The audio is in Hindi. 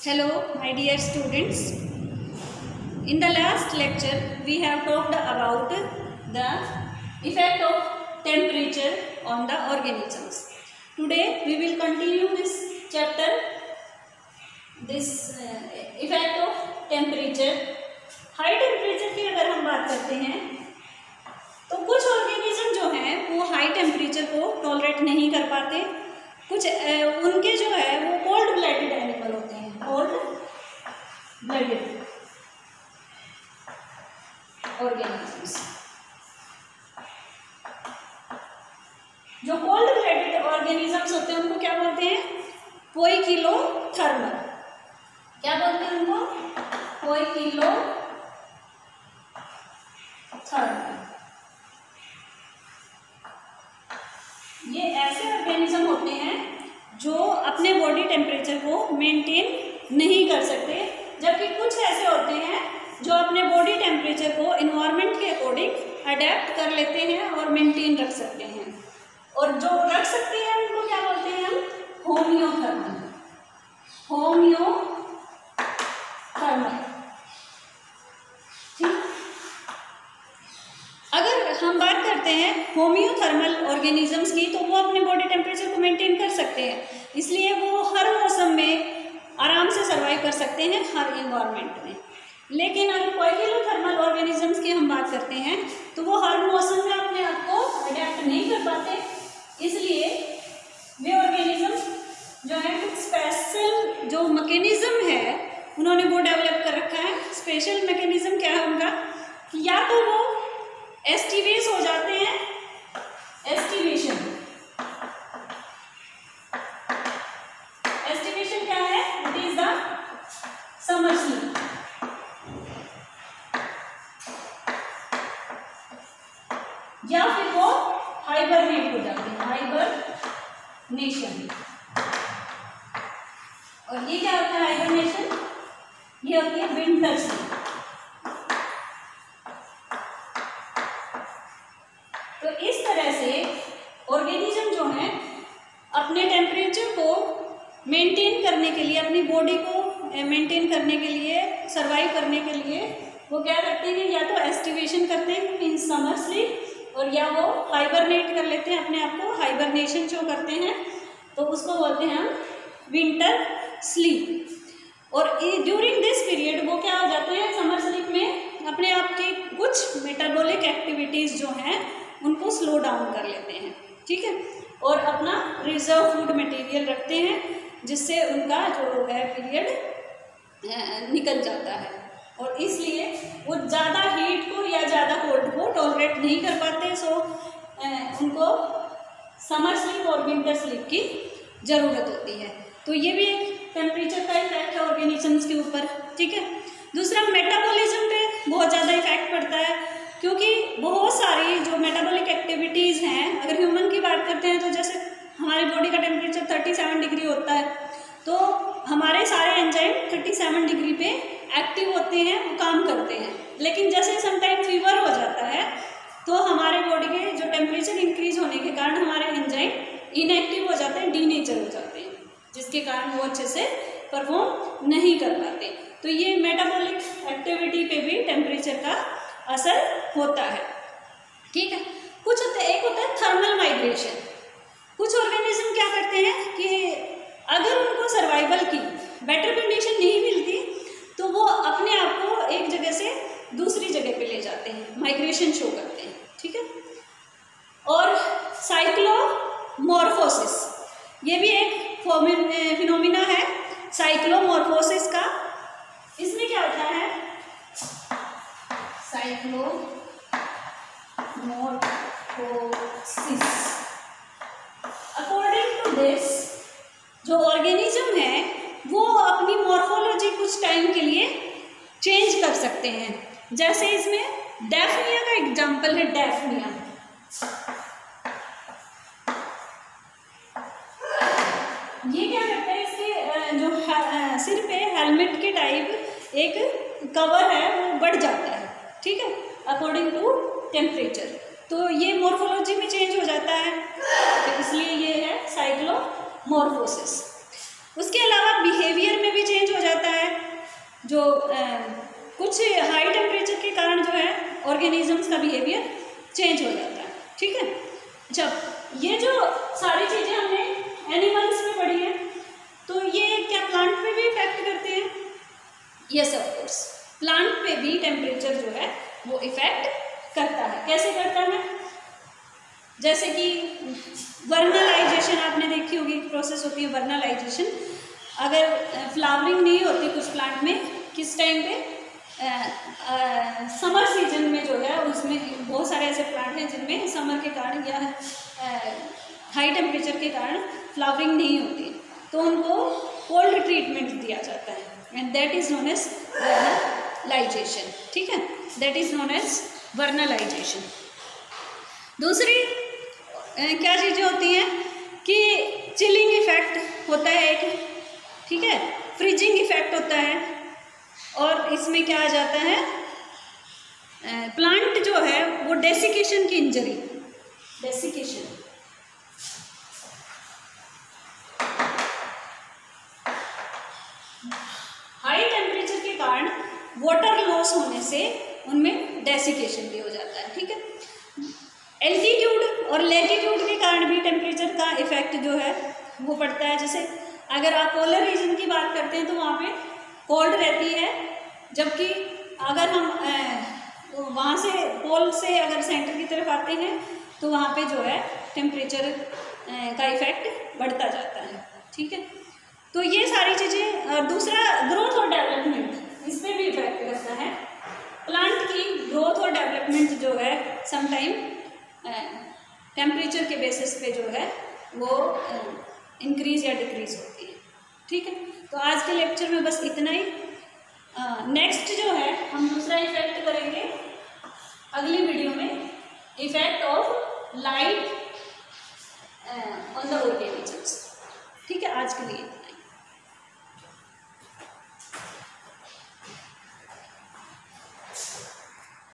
Hello, my dear students. In the last lecture, we have talked about the effect of temperature on the organisms. Today, we will continue this chapter, this effect of temperature. High temperature की अगर हम बात करते हैं तो कुछ ऑर्गेनिज्म जो हैं वो हाई टेम्परेचर को टॉलरेट नहीं कर पाते। कुछ उनके जो है वो कोल्ड ब्लडेड एनिमल होते हैं, कोल्ड ब्लडेड ऑर्गेनिजम्स। जो कोल्ड ब्लडेड ऑर्गेनिजम्स होते हैं उनको क्या बोलते हैं? पोइकिलोथर्मल। क्या बोलते हैं उनको? पोइकिलोथर्मल। ये ऐसे ऑर्गेनिज्म होते हैं जो अपने बॉडी टेम्परेचर को मेंटेन नहीं कर सकते, जबकि कुछ ऐसे होते हैं जो अपने बॉडी टेम्परेचर को एनवायरनमेंट के अकॉर्डिंग अडेप्ट कर लेते हैं और मेंटेन रख सकते हैं। और जो रख सकते हैं उनको क्या बोलते हैं हम? होमियोथर्मल। होमियोथर्मल। ठीक। अगर हम बात करते हैं होमियोथर्मल ऑर्गेनिजम्स की तो वो अपने बॉडी टेम्परेचर को मेंटेन कर सकते हैं, इसलिए वो हर मौसम में आराम से सर्वाइव कर सकते हैं हर इन्वायरमेंट में। लेकिन अगर पोइकिलोथर्मल ऑर्गेनिजम्स की हम बात करते हैं तो वो हर मौसम में अपने आप को अडेप्ट नहीं कर पाते, इसलिए वे ऑर्गेनिज्म जो है कुछ स्पेशल जो मैकेनिज्म है उन्होंने वो डेवलप कर रखा है। स्पेशल मैकेनिज्म क्या है उनका? या तो वो एस्टिवेट हो जाते हैं, एस्टिवेशन। एस्टिवेशन क्या है? It is the summer sleep. या फिर वो हाइबरनेट हो जाते हैं, हाइबरनेशन। और ये क्या होता है हाइबरनेशन? ये होती है विंटर स्लीप। तो इस तरह से ऑर्गेनिज्म जो है अपने टेम्परेचर को मेंटेन करने के लिए, अपनी बॉडी को मेंटेन करने के लिए, सरवाइव करने के लिए वो क्या करते हैं? या तो एस्टिवेशन करते हैं इन समर स्लीप, और या वो हाइबरनेट कर लेते हैं अपने आप को, हाइबरनेशन जो करते हैं तो उसको बोलते हैं हम विंटर स्लीप। और ड्यूरिंग दिस पीरियड वो क्या हो जाते हैं समर स्लीप में अपने आप की कुछ मेटाबॉलिक एक्टिविटीज़ जो हैं उनको स्लो डाउन कर लेते हैं, ठीक है, और अपना रिजर्व फूड मटेरियल रखते हैं जिससे उनका जो है पीरियड निकल जाता है। और इसलिए वो ज़्यादा हीट को या ज़्यादा कोल्ड को टॉलरेट नहीं कर पाते, सो उनको समर स्लीप और विंटर स्लीप की ज़रूरत होती है। तो ये भी एक टेम्परेचर का इफेक्ट है ऑर्गेनिजम्स के ऊपर, ठीक है। दूसरा, मेटाबॉलिज्म पे बहुत ज़्यादा इफेक्ट पड़ता है, क्योंकि बहुत सारी जो मेटाबॉलिक एक्टिविटीज़ हैं, अगर ह्यूमन की बात करते हैं तो जैसे हमारी बॉडी का टेम्परेचर 37 डिग्री होता है, तो हमारे सारे एंजाइम 37 डिग्री पे एक्टिव होते हैं, वो काम करते हैं। लेकिन जैसे समटाइम फीवर हो जाता है तो हमारे बॉडी के जो टेम्परेचर इंक्रीज होने के कारण हमारे एंजाइम इनएक्टिव हो जाते हैं, डीनेचर हो जाते हैं, जिसके कारण वो अच्छे से परफॉर्म नहीं कर पाते। तो ये मेटाबॉलिक एक्टिविटी पे भी टेम्परेचर का असर होता है, ठीक है। कुछ होता है, एक होता है थर्मल माइग्रेशन। कुछ ऑर्गेनिज्म क्या करते हैं कि अगर उनको सर्वाइवल की बेटर कंडीशन नहीं मिलती तो वो अपने आप को एक जगह से दूसरी जगह पे ले जाते हैं, माइग्रेशन शो करते हैं, ठीक है। और साइक्लोमॉर्फोसिस, ये भी एक फिनोमिना है साइक्लोमॉर्फोसिस का। इसमें क्या होता है? साइक्लोमॉर्फोसिस अकॉर्डिंग टू दिस जो ऑर्गेनिज्म है वो अपनी मॉर्फोलॉजी कुछ टाइम के लिए चेंज कर सकते हैं। जैसे इसमें डैफनिया का एग्जाम्पल है, डैफनिया। ये क्या करता है? इसके जो सिर पे हेलमेट के टाइप एक कवर है वो बढ़ जाता है, ठीक है, अकॉर्डिंग टू टेम्परेचर। तो ये मॉर्फोलॉजी में चेंज हो जाता है, तो इसलिए ये है साइक्लोमॉर्फोसिस। उसके अलावा बिहेवियर में भी चेंज हो जाता जो कुछ हाई टेम्परेचर के कारण जो है ऑर्गेनिजम्स का बिहेवियर चेंज हो जाता है। ठीक है, जब ये जो सारी चीज़ें हमने एनिमल्स में पढ़ी है, तो ये क्या प्लांट पे भी इफेक्ट करते हैं? यस ऑफ कोर्स, प्लांट पे भी टेम्परेचर जो है वो इफेक्ट करता है। कैसे करता है? जैसे कि वर्नलाइजेशन आपने देखी होगी, प्रोसेस होती है वर्नलाइजेशन। अगर फ्लावरिंग नहीं होती कुछ प्लांट में, किस टाइम पे? समर सीजन में जो है, उसमें बहुत सारे ऐसे प्लांट हैं जिनमें समर के कारण या हाई टेम्परेचर के कारण फ्लावरिंग नहीं होती, तो उनको कोल्ड ट्रीटमेंट दिया जाता है, and that is known as vernalization. ठीक है, that is known as vernalization. दूसरी क्या चीज़ें होती हैं कि चिलिंग इफेक्ट होता है एक, ठीक है, फ्रीजिंग इफेक्ट होता है, और इसमें क्या आ जाता है, प्लांट जो है वो डेसिकेशन की इंजरी, डेसिकेशन, हाई टेम्परेचर के कारण वाटर लॉस होने से उनमें डेसिकेशन भी हो जाता है। ठीक है, एल्टीट्यूड और लैटीट्यूड के कारण भी टेम्परेचर का इफेक्ट जो है वो पड़ता है। जैसे अगर आप पोलर रीजन की बात करते हैं तो वहाँ पे कोल्ड रहती है, जबकि अगर हम वहाँ से पोल से अगर सेंटर की तरफ आते हैं तो वहाँ पे जो है टेम्परेचर का इफेक्ट बढ़ता जाता है। ठीक है, तो ये सारी चीज़ें। दूसरा ग्रोथ और डेवलपमेंट, इस पर भी इफेक्ट करता है। प्लांट की ग्रोथ और डेवलपमेंट जो है समटाइम टेम्परेचर के बेसिस पे जो है वो इंक्रीज या डिक्रीज होती है। ठीक है, तो आज के लेक्चर में बस इतना ही। नेक्स्ट जो है हम दूसरा इफेक्ट करेंगे अगली वीडियो में, effect of light on the organisms. ठीक है, आज के लिए